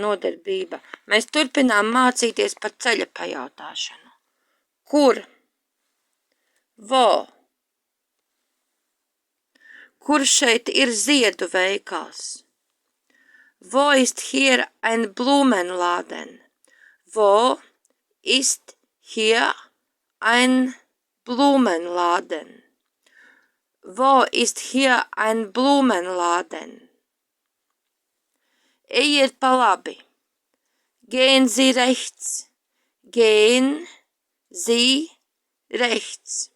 Nodarbība. Mēs turpinām mācīties par ceļa pajautāšanu. Kur? Wo? Kur šeit ir ziedu veikals? Wo ist hier ein Blumenladen? Wo ist hier ein Blumenladen? Wo ist hier ein Blumenladen? Ejiet pa labi. Gehen Sie rechts. Gehen Sie rechts.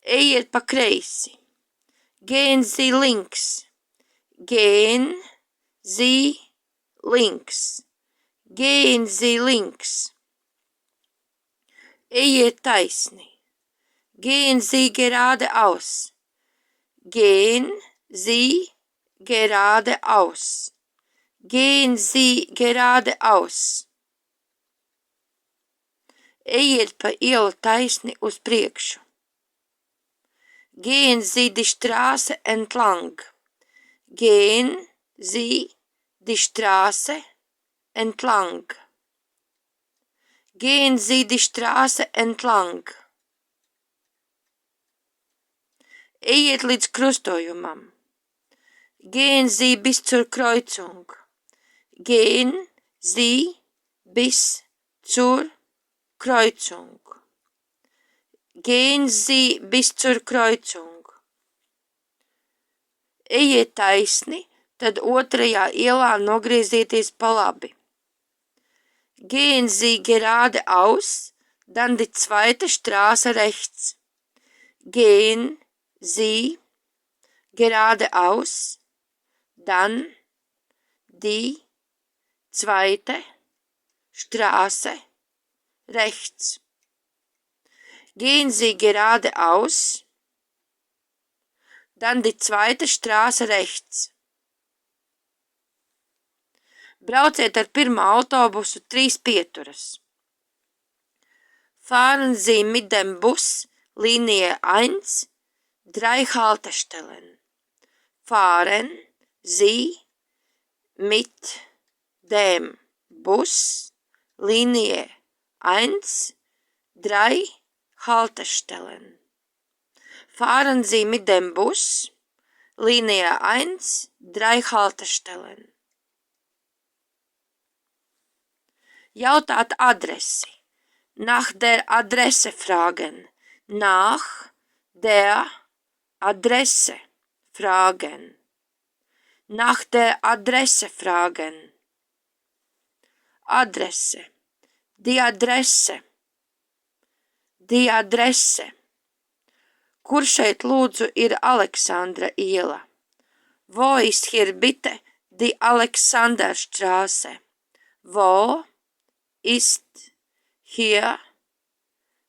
Ejiet pa kreisi. Gehen Sie links. Gehen Sie links. Gehen Sie links. Ejiet taisni. Gehen Sie geradeaus. Gehen Sie geradeaus. Gehen Sie geradeaus. Ejiet pa ielu taisni uz priekšu. Gehen Sie die Straße entlang. Gehen Sie die Straße entlang. Gehen Sie die Straße entlang. Ejiet līdz krustojumam. Gehen Sie bis zur Kreuzung. Gehen Sie bis zur Kreuzung. Gehen Sie bis zur Kreuzung. Ejiet taisni, tad otrajā ielā nogriezieties pa labi. Gehen Sie geradeaus, dann die zweite Straße rechts. Gehen Sie geradeaus, dann die zweite Straße rechts. Gehen Sie geradeaus, dann die zweite Straße rechts. Brauciet ar pirmo autobusu 3 pieturas. Fahren Sie mit dem Bus Linie 1 3 Haltestellen. Fahren Sie mit dem Bus Linie 1 3 Haltestellen. Fahren Sie mit dem Bus Linie 1 3 Haltestellen. Jautāt adresi. Nach der Adresse fragen. Nach der Adresse fragen. Nach der Adresse fragen. Adresse. Die Adresse. Die Adresse. Kur šeit lūdzu ir Aleksandra iela? Wo ist hier bitte die Alexanderstraße? Wo ist hier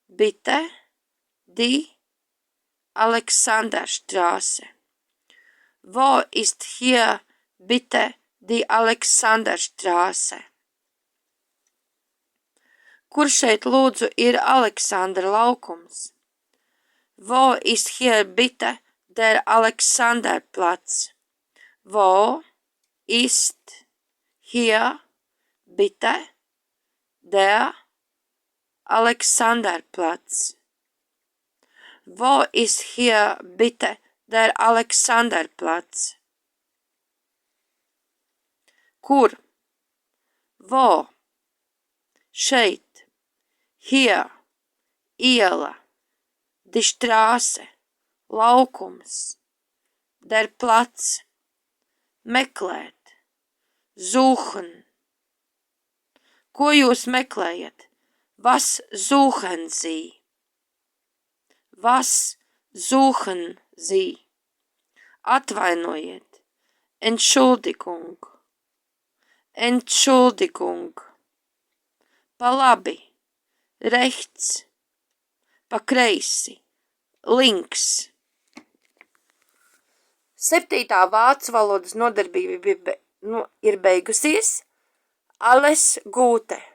bitte die Alexanderstraße? Wo ist hier bitte die Alexanderstraße? Kur šeit lūdzu ir Aleksandra laukums? Wo ist hier bitte der Alexanderplatz? Wo ist hier bitte der Alexanderplatz? Wo ist hier bitte der Alexanderplatz? Kur? Wo? Šeit. Hier. Iela. Die Straße. Laukums. Der Platz. Meklēt. Suchen. Ko jūs meklējat? Was suchen Sie? Was suchen Sie? Atvainojiet. Entschuldigung. Entschuldigung. Pa labi. Rechts. Pa kreisi. Links. 7. vācu valodas nodarbība ir beigusies. Alles Gute!